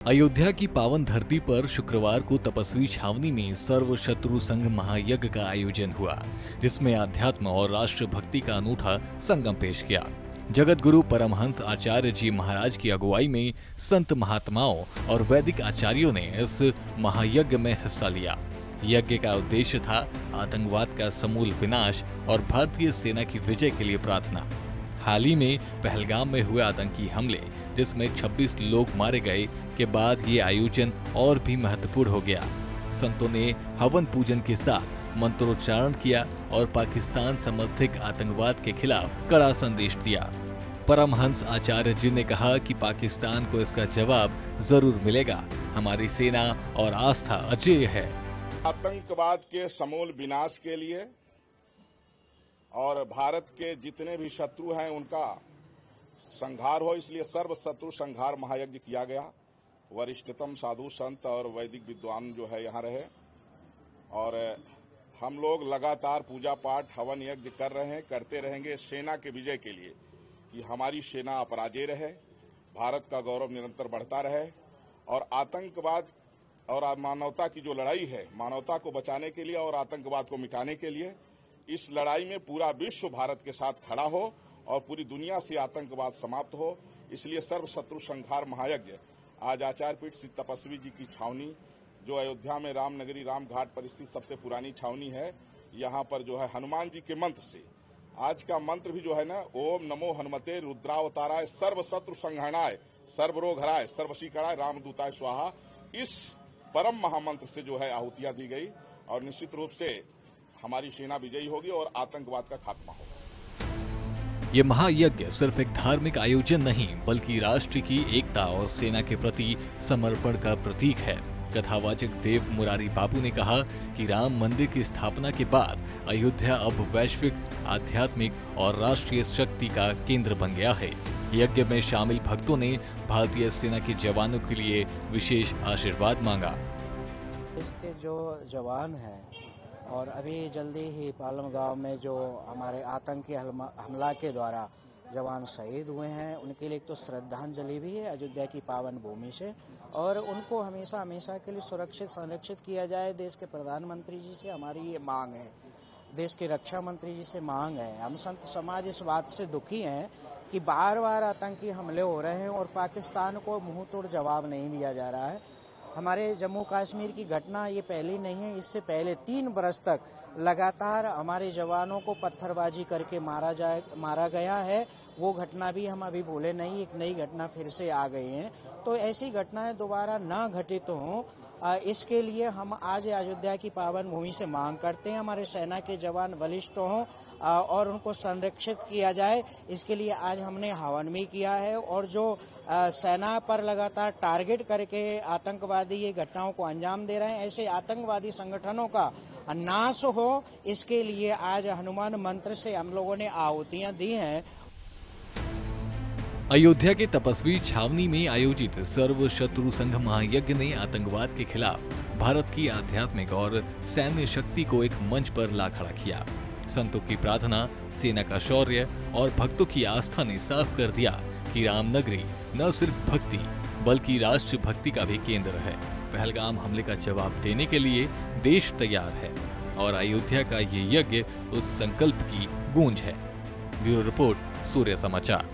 अयोध्या की पावन धरती पर शुक्रवार को तपस्वी छावनी में सर्व शत्रु संघ महायज्ञ का आयोजन हुआ, जिसमें अध्यात्म और राष्ट्र भक्ति का अनूठा संगम पेश किया। जगत गुरु परमहंस आचार्य जी महाराज की अगुवाई में संत महात्माओं और वैदिक आचार्यों ने इस महायज्ञ में हिस्सा लिया। यज्ञ का उद्देश्य था आतंकवाद का समूल विनाश और भारतीय सेना की विजय के लिए प्रार्थना। हाल ही में पहलगाम में हुए आतंकी हमले, जिसमें 26 लोग मारे गए के बाद ये आयोजन और भी महत्वपूर्ण हो गया। संतों ने हवन पूजन के साथ मंत्रोच्चारण किया और पाकिस्तान समर्थित आतंकवाद के खिलाफ कड़ा संदेश दिया। परमहंस आचार्य जी ने कहा कि पाकिस्तान को इसका जवाब जरूर मिलेगा। हमारी सेना और आस्था अजेय है। आतंकवाद के समूल विनाश के लिए और भारत के जितने भी शत्रु हैं उनका संहार हो, इसलिए सर्व शत्रु संहार महायज्ञ किया गया। वरिष्ठतम साधु संत और वैदिक विद्वान जो है यहाँ रहे और हम लोग लगातार पूजा पाठ हवन यज्ञ कर रहे हैं, करते रहेंगे सेना के विजय के लिए, कि हमारी सेना अपराजेय रहे, भारत का गौरव निरंतर बढ़ता रहे और आतंकवाद और मानवता की जो लड़ाई है, मानवता को बचाने के लिए और आतंकवाद को मिटाने के लिए, इस लड़ाई में पूरा विश्व भारत के साथ खड़ा हो और पूरी दुनिया से आतंकवाद समाप्त हो। इसलिए सर्व शत्रु संहार महायज्ञ आज आचार्य पीठ श्री तपस्वी जी की छावनी, जो अयोध्या में रामनगरी राम घाट पर स्थित सबसे पुरानी छावनी है, यहाँ पर जो है हनुमान जी के मंत्र से, आज का मंत्र भी जो है ना, ओम नमो हनुमते रुद्रावताराय सर्व शत्रु संहरणाय सर्व रोग हराय सर्वशीकराय रामदूताय स्वाहा, इस परम महामंत्र से जो है आहुतियां दी गई और निश्चित रूप से हमारी सेना विजयी होगी और आतंकवाद का खात्मा होगा। ये महायज्ञ सिर्फ एक धार्मिक आयोजन नहीं, बल्कि राष्ट्र की एकता और सेना के प्रति समर्पण का प्रतीक है। कथावाचक देव मुरारी बाबू ने कहा कि राम मंदिर की स्थापना के बाद अयोध्या अब वैश्विक, आध्यात्मिक और राष्ट्रीय शक्ति का केंद्र बन गया है। यज्ञ में शामिल भक्तों ने भारतीय सेना के जवानों के लिए विशेष आशीर्वाद मांगा। इसके जो जवान हैं और अभी जल्दी ही पालम गांव में जो हमारे आतंकी हमला के द्वारा जवान शहीद हुए हैं, उनके लिए एक तो श्रद्धांजलि भी है अयोध्या की पावन भूमि से, और उनको हमेशा हमेशा के लिए सुरक्षित संरक्षित किया जाए। देश के प्रधानमंत्री जी से हमारी ये मांग है, देश के रक्षा मंत्री जी से मांग है। हम संत समाज इस बात से दुखी हैं कि बार बार आतंकी हमले हो रहे हैं और पाकिस्तान को मुंह तोड़ जवाब नहीं दिया जा रहा है। हमारे जम्मू कश्मीर की घटना ये पहली नहीं है, इससे पहले 3 बरस तक लगातार हमारे जवानों को पत्थरबाजी करके मारा गया है। वो घटना भी हम अभी भूले नहीं, एक नई घटना फिर से आ गई है। तो ऐसी घटनाएं दोबारा ना घटित हों, इसके लिए हम आज अयोध्या की पावन भूमि से मांग करते हैं हमारे सेना के जवान बलिष्ठ हों और उनको संरक्षित किया जाए। इसके लिए आज हमने हवन भी किया है और जो सेना पर लगातार टारगेट करके आतंकवादी ये घटनाओं को अंजाम दे रहे हैं, ऐसे आतंकवादी संगठनों का नाश हो, इसके लिए आज हनुमान मंत्र से हम लोगों ने आहुतियां दी हैं। अयोध्या के तपस्वी छावनी में आयोजित सर्व शत्रु संघ महायज्ञ ने आतंकवाद के खिलाफ भारत की आध्यात्मिक और सैन्य शक्ति को एक मंच पर ला खड़ा किया। संतों की प्रार्थना, सेना का शौर्य और भक्तों की आस्था ने साफ कर दिया कि रामनगरी न सिर्फ भक्ति बल्कि राष्ट्र भक्ति का भी केंद्र है। पहलगाम हमले का जवाब देने के लिए देश तैयार है और अयोध्या का ये यज्ञ उस संकल्प की गूंज है। ब्यूरो रिपोर्ट, सूर्य समाचार।